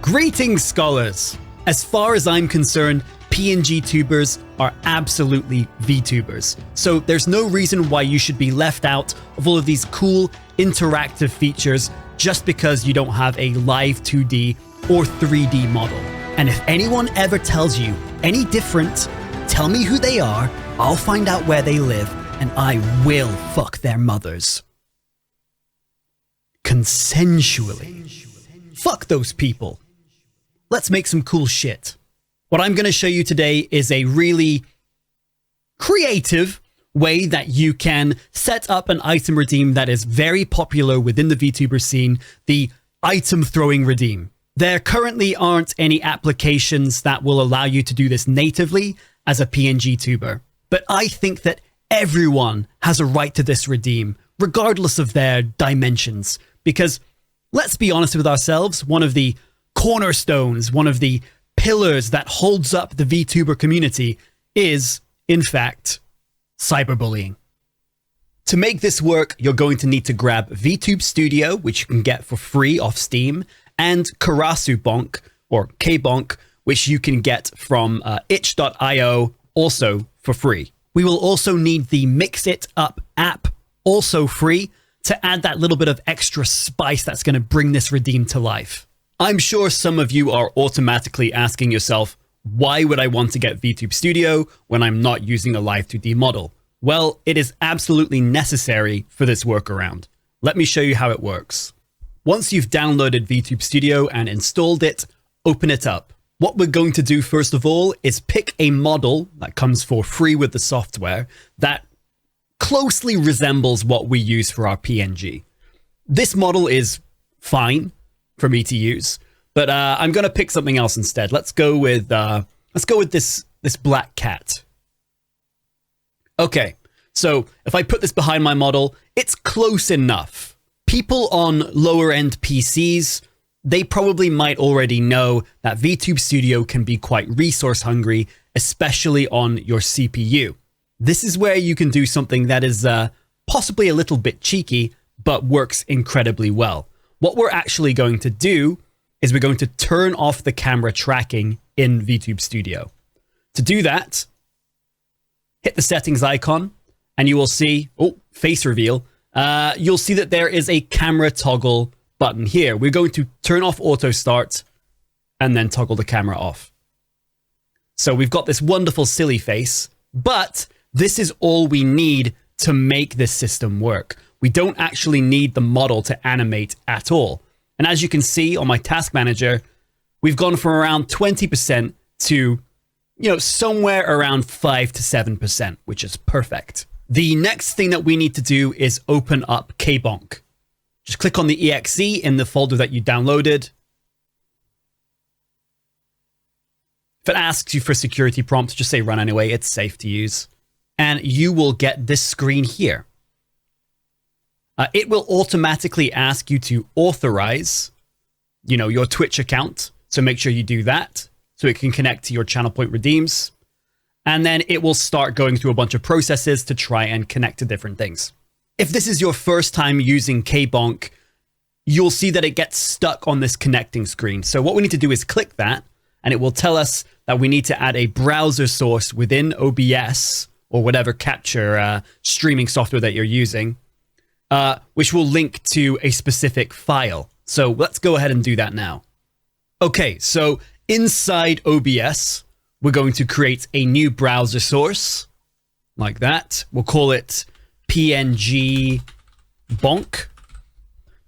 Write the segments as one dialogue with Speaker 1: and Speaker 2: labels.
Speaker 1: Greetings, scholars! As far as I'm concerned, PNGTUBERs are absolutely VTubers, so there's no reason why you should be left out of all of these cool interactive features just because you don't have a live 2D or 3D model. And if anyone ever tells you any different, tell me who they are, I'll find out where they live, and I will fuck their mothers. Consensually. Fuck those people. Let's make some cool shit. What I'm going to show you today is a really creative way that you can set up an item redeem that is very popular within the VTuber scene, the item throwing redeem. There currently aren't any applications that will allow you to do this natively as a PNGTuber, but I think that everyone has a right to this redeem, regardless of their dimensions, because let's be honest with ourselves, one of the cornerstones, one of the pillars that holds up the VTuber community is, in fact, cyberbullying. To make this work, you're going to need to grab VTube Studio, which you can get for free off Steam, and Karasu Bonk, or K-Bonk, which you can get from itch.io, also for free. We will also need the Mix It Up app, also free, to add that little bit of extra spice that's going to bring this redeem to life. I'm sure some of you are automatically asking yourself, why would I want to get VTube Studio when I'm not using a live 2D model? Well, it is absolutely necessary for this workaround. Let me show you how it works. Once you've downloaded VTube Studio and installed it, open it up. What we're going to do first of all is pick a model that comes for free with the software that closely resembles what we use for our PNG. This model is fine for me to use, but I'm going to pick something else instead. Let's go with this black cat. Okay, so if I put this behind my model, it's close enough. People on lower end PCs, they probably might already know that VTube Studio can be quite resource hungry, especially on your CPU. This is where you can do something that is possibly a little bit cheeky, but works incredibly well. What we're actually going to do is we're going to turn off the camera tracking in VTube Studio. To do that, hit the settings icon and you will see, face reveal. You'll see that there is a camera toggle button here. We're going to turn off auto start and then toggle the camera off. So we've got this wonderful silly face, but this is all we need to make this system work. We don't actually need the model to animate at all. And as you can see on my task manager, we've gone from around 20% to, somewhere around 5 to 7%, which is perfect. The next thing that we need to do is open up K-Bonk. Just click on the exe in the folder that you downloaded. If it asks you for a security prompt, just say run anyway, it's safe to use. And you will get this screen here. It will automatically ask you to authorize, your Twitch account. So make sure you do that so it can connect to your channel point redeems. And then it will start going through a bunch of processes to try and connect to different things. If this is your first time using K-Bonk, you'll see that it gets stuck on this connecting screen. So what we need to do is click that and it will tell us that we need to add a browser source within OBS or whatever capture streaming software that you're using. Which will link to a specific file. So let's go ahead and do that now. Okay, so inside OBS, we're going to create a new browser source like that. We'll call it PNG Bonk.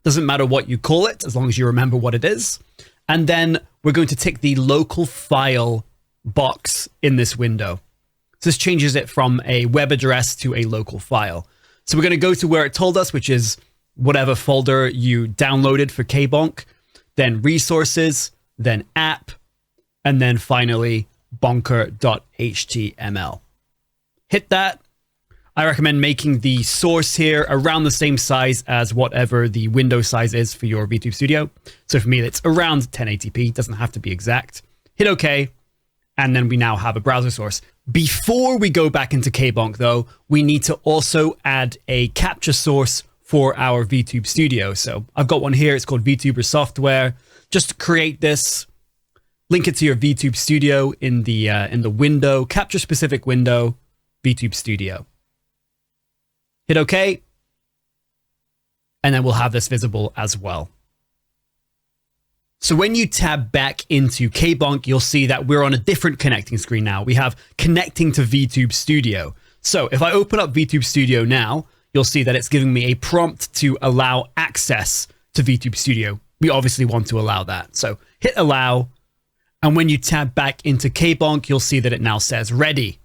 Speaker 1: Doesn't matter what you call it, as long as you remember what it is. And then we're going to tick the local file box in this window. So this changes it from a web address to a local file. So we're going to go to where it told us, which is whatever folder you downloaded for K-Bonk, then resources, then app, and then finally bonker.html. Hit that. I recommend making the source here around the same size as whatever the window size is for your VTube Studio. So for me, it's around 1080p. It doesn't have to be exact. Hit OK. And then we now have a browser source. Before we go back into K-Bonk, though, we need to also add a capture source for our VTube Studio. So I've got one here. It's called VTuber Software. Just create this, link it to your VTube Studio in the window, capture specific window, VTube Studio. Hit OK. And then we'll have this visible as well. So when you tab back into Kbonk, you'll see that we're on a different connecting screen now. We have connecting to VTube Studio. So if I open up VTube Studio now, you'll see that it's giving me a prompt to allow access to VTube Studio. We obviously want to allow that. So hit allow. And when you tab back into Kbonk, you'll see that it now says ready.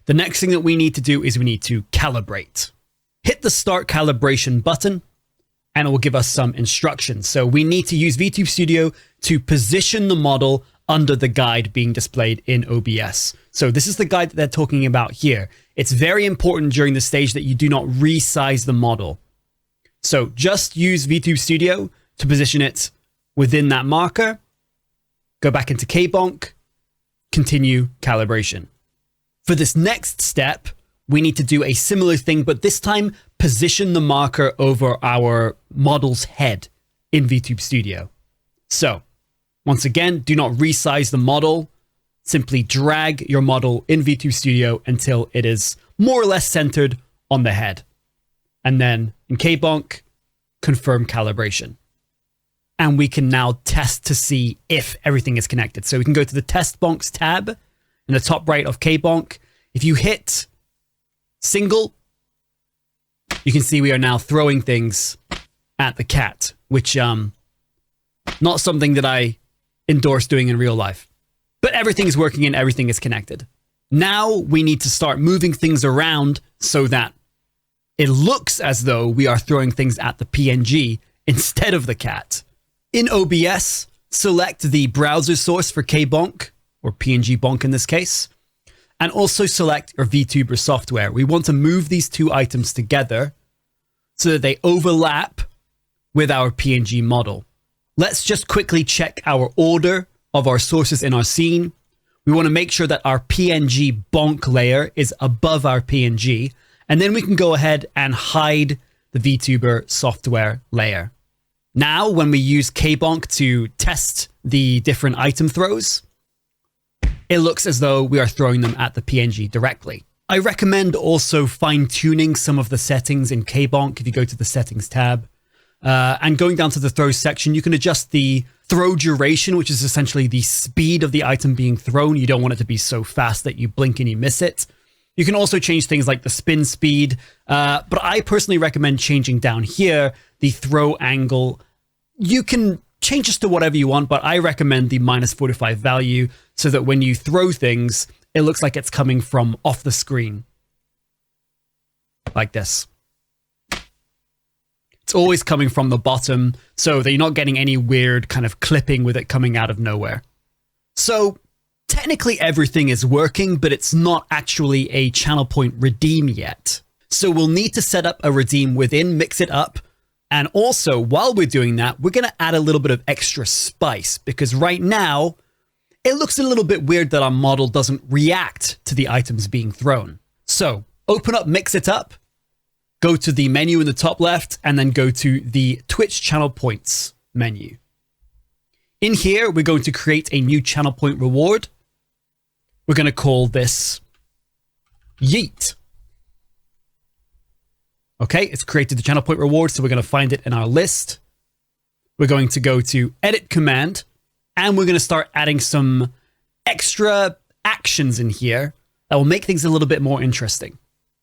Speaker 1: The next thing that we need to do is we need to calibrate. Hit the start calibration button and it will give us some instructions. So we need to use VTube Studio to position the model under the guide being displayed in OBS. So this is the guide that they're talking about here. It's very important during the stage that you do not resize the model. So just use VTube Studio to position it within that marker. Go back into Kbonk, continue calibration. For this next step, we need to do a similar thing, but this time position the marker over our model's head in VTube Studio. So once again, do not resize the model. Simply drag your model in VTube Studio until it is more or less centered on the head. And then in Kbonk, confirm calibration. And we can now test to see if everything is connected. So we can go to the test bonks tab in the top right of Kbonk. If you hit single, you can see we are now throwing things at the cat, which not something that I endorse doing in real life. But everything is working and everything is connected. Now we need to start moving things around so that it looks as though we are throwing things at the PNG instead of the cat. In OBS, select the browser source for Kbonk, or PNG bonk in this case, and also select your VTuber software. We want to move these two items together so that they overlap with our PNG model. Let's just quickly check our order of our sources in our scene. We want to make sure that our PNG bonk layer is above our PNG, and then we can go ahead and hide the VTuber software layer. Now, when we use Kbonk to test the different item throws, it looks as though we are throwing them at the PNG directly. I recommend also fine-tuning some of the settings in Kbonk if you go to the settings tab. And going down to the throw section, you can adjust the throw duration, which is essentially the speed of the item being thrown. You don't want it to be so fast that you blink and you miss it. You can also change things like the spin speed, but I personally recommend changing down here the throw angle. You can change this to whatever you want, but I recommend the -45 value so that when you throw things, it looks like it's coming from off the screen. Like this. It's always coming from the bottom so that you're not getting any weird kind of clipping with it coming out of nowhere. So technically everything is working, but it's not actually a channel point redeem yet. So we'll need to set up a redeem within Mix It Up. And also, while we're doing that, we're going to add a little bit of extra spice, because right now it looks a little bit weird that our model doesn't react to the items being thrown. So open up Mix It Up, go to the menu in the top left, and then go to the Twitch channel points menu. In here, we're going to create a new channel point reward. We're going to call this Yeet. Okay, it's created the channel point reward, so we're going to find it in our list. We're going to go to edit command, and we're going to start adding some extra actions in here that will make things a little bit more interesting.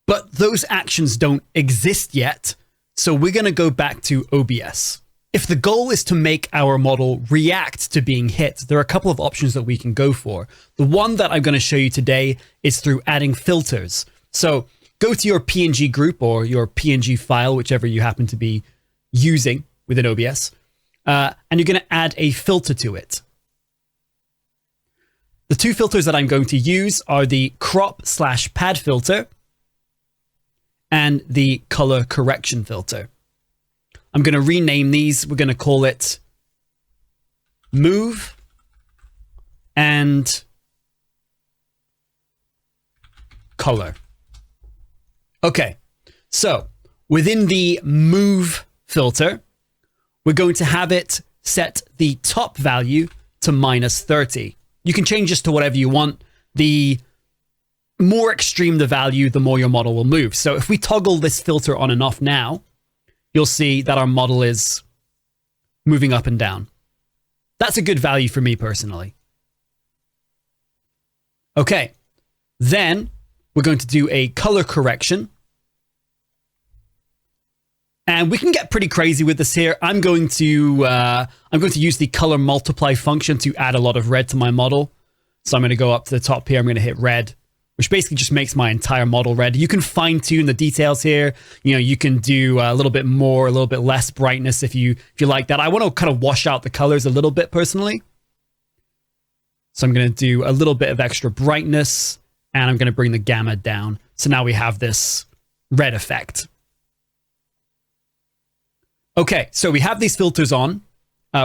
Speaker 1: But those actions don't exist yet, so we're going to go back to OBS. If the goal is to make our model react to being hit, there are a couple of options that we can go for. The one that I'm going to show you today is through adding filters. So go to your PNG group or your PNG file, whichever you happen to be using within OBS, and you're going to add a filter to it. The two filters that I'm going to use are the crop/pad filter and the color correction filter. I'm going to rename these. We're going to call it Move and Color. Okay, so within the move filter, we're going to have it set the top value to -30. You can change this to whatever you want. The more extreme the value, the more your model will move. So if we toggle this filter on and off now, you'll see that our model is moving up and down. That's a good value for me personally. Okay, then we're going to do a color correction. And we can get pretty crazy with this here. I'm going to use the color multiply function to add a lot of red to my model. So I'm going to go up to the top here. I'm going to hit red, which basically just makes my entire model red. You can fine tune the details here. You know, you can do a little bit more, a little bit less brightness if you like that. I want to kind of wash out the colors a little bit personally. So I'm going to do a little bit of extra brightness, and I'm going to bring the gamma down. So now we have this red effect. Okay, so we have these filters on.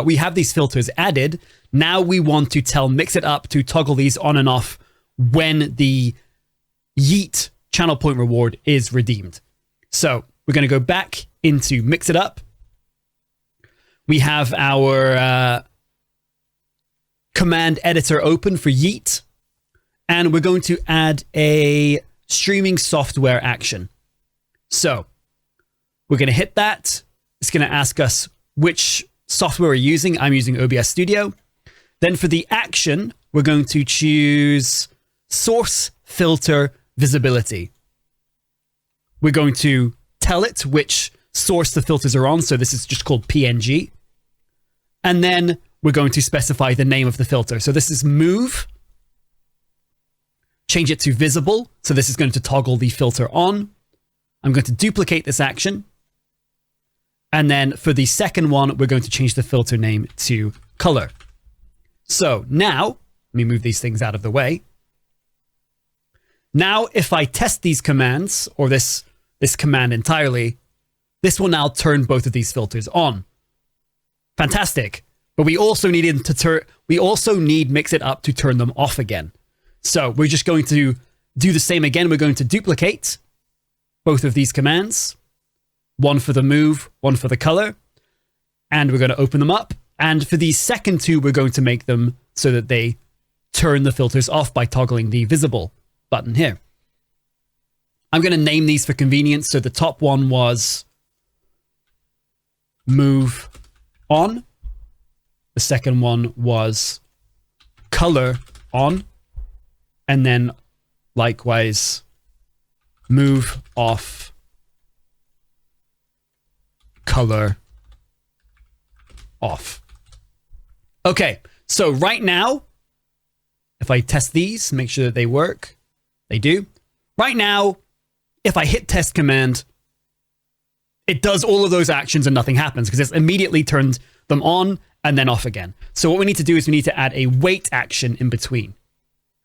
Speaker 1: We have these filters added. Now we want to tell Mix It Up to toggle these on and off when the Yeet channel point reward is redeemed. So we're going to go back into Mix It Up. We have our command editor open for Yeet. And we're going to add a streaming software action. So we're going to hit that. It's going to ask us which software we're using. I'm using OBS Studio. Then for the action, we're going to choose Source Filter Visibility. We're going to tell it which source the filters are on. So this is just called PNG. And then we're going to specify the name of the filter. So this is Move. Change it to Visible. So this is going to toggle the filter on. I'm going to duplicate this action. And then for the second one, we're going to change the filter name to Color. So now, let me move these things out of the way. Now, if I test these commands, or this command entirely, this will now turn both of these filters on. Fantastic. But we also need Mix It Up to turn them off again. So we're just going to do the same again. We're going to duplicate both of these commands. One for the move, one for the color. And we're going to open them up. And for the second two, we're going to make them so that they turn the filters off by toggling the visible button here. I'm going to name these for convenience. So the top one was Move On. The second one was Color On. And then likewise, Move Off, Color Off. Okay, so right now, if I test these, make sure that they work. They do. Right now, if I hit test command, it does all of those actions and nothing happens because it's immediately turned them on and then off again. So what we need to do is we need to add a wait action in between.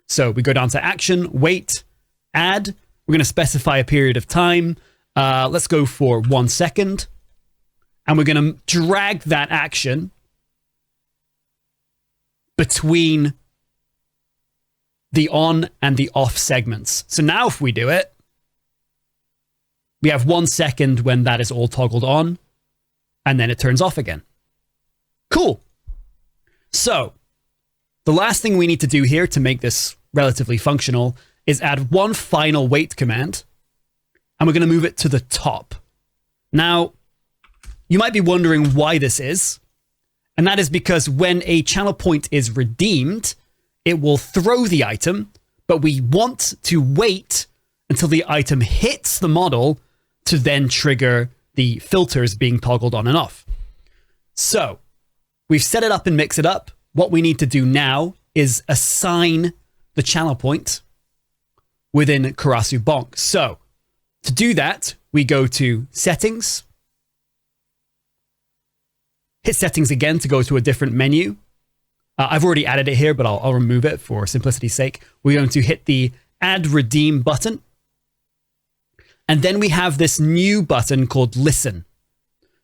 Speaker 1: So we go down to action, wait, add. We're going to specify a period of time. Let's go for 1 second. And we're going to drag that action between the on and the off segments. So now if we do it, we have 1 second when that is all toggled on, and then it turns off again. Cool. So the last thing we need to do here to make this relatively functional is add one final wait command, and we're going to move it to the top. Now, you might be wondering why this is, and that is because when a channel point is redeemed, it will throw the item, but we want to wait until the item hits the model to then trigger the filters being toggled on and off. So we've set it up and Mix It Up. What we need to do now is assign the channel point within Karasu Bonk. So to do that, we go to Settings, hit Settings again to go to a different menu. I've already added it here, but I'll remove it for simplicity's sake. We're going to hit the Add Redeem button. And then we have this new button called Listen.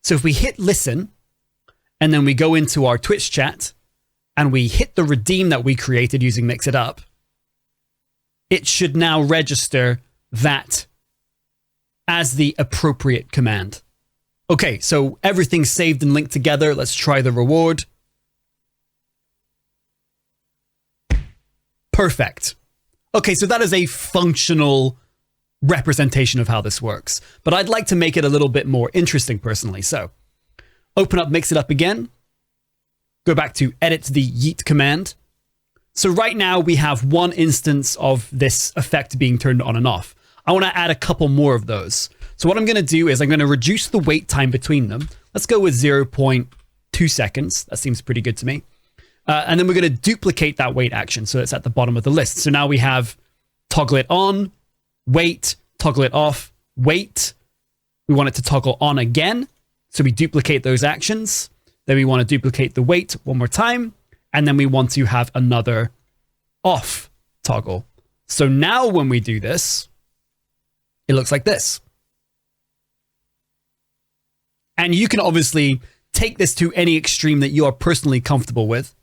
Speaker 1: So if we hit Listen, and then we go into our Twitch chat, and we hit the redeem that we created using Mix It Up, it should now register that as the appropriate command. Okay, so everything's saved and linked together. Let's try the reward. Perfect. Okay, so that is a functional representation of how this works. But I'd like to make it a little bit more interesting personally. So open up, mix it up again. Go back to edit the yeet command. So right now we have one instance of this effect being turned on and off. I want to add a couple more of those. So what I'm going to do is I'm going to reduce the wait time between them. Let's go with 0.2 seconds. That seems pretty good to me. And then we're going to duplicate that wait action. So it's at the bottom of the list. So now we have toggle it on, wait, toggle it off, wait. We want it to toggle on again. So we duplicate those actions. Then we want to duplicate the wait one more time. And then we want to have another off toggle. So now when we do this, it looks like this. And you can obviously take this to any extreme that you are personally comfortable with.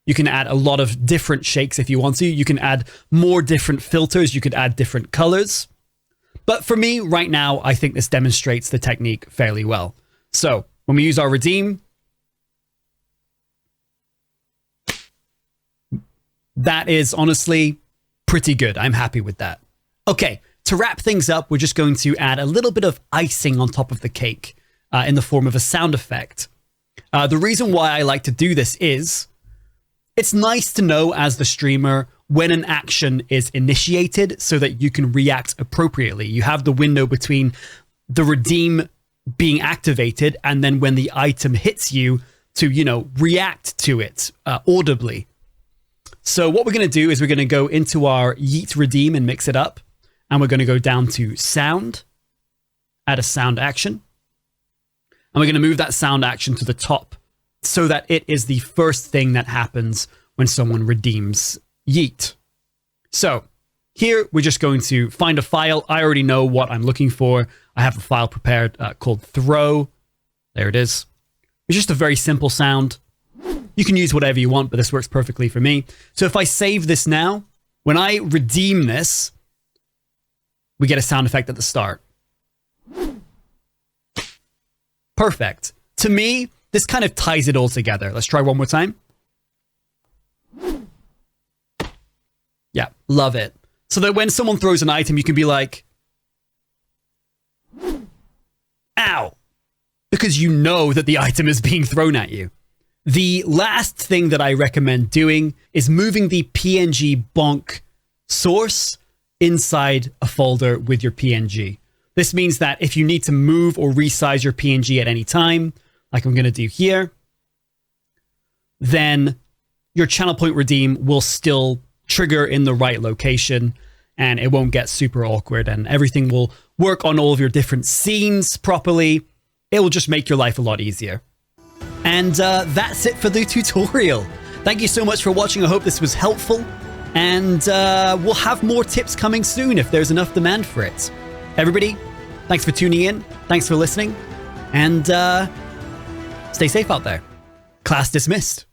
Speaker 1: You can add a lot of different shakes if you want to. You can add more different filters. You could add different colors. But for me, right now, I think this demonstrates the technique fairly well. So when we use our redeem, that is honestly pretty good. I'm happy with that. Okay, to wrap things up, we're just going to add a little bit of icing on top of the cake in the form of a sound effect. The reason why I like to do this is it's nice to know as the streamer when an action is initiated so that you can react appropriately. You have the window between the redeem being activated and then when the item hits you to, you know, react to it audibly. So what we're going to do is we're going to go into our yeet redeem and mix it up. And we're going to go down to sound, add a sound action. And we're going to move that sound action to the top so that it is the first thing that happens when someone redeems yeet. So here we're just going to find a file. I already know what I'm looking for. I have a file prepared called throw. There it is. It's just a very simple sound. You can use whatever you want, but this works perfectly for me. So if I save this now, when I redeem this, we get a sound effect at the start. Perfect. To me, this kind of ties it all together. Let's try one more time. Yeah, love it. So that when someone throws an item, you can be like, ow, because you know that the item is being thrown at you. The last thing that I recommend doing is moving the PNG bonk source inside a folder with your PNG. This means that if you need to move or resize your PNG at any time, like I'm going to do here, then your channel point redeem will still trigger in the right location and it won't get super awkward and everything will work on all of your different scenes properly. It will just make your life a lot easier. And that's it for the tutorial. Thank you so much for watching. I hope this was helpful. And we'll have more tips coming soon if there's enough demand for it. Everybody, thanks for tuning in. Thanks for listening. And stay safe out there. Class dismissed.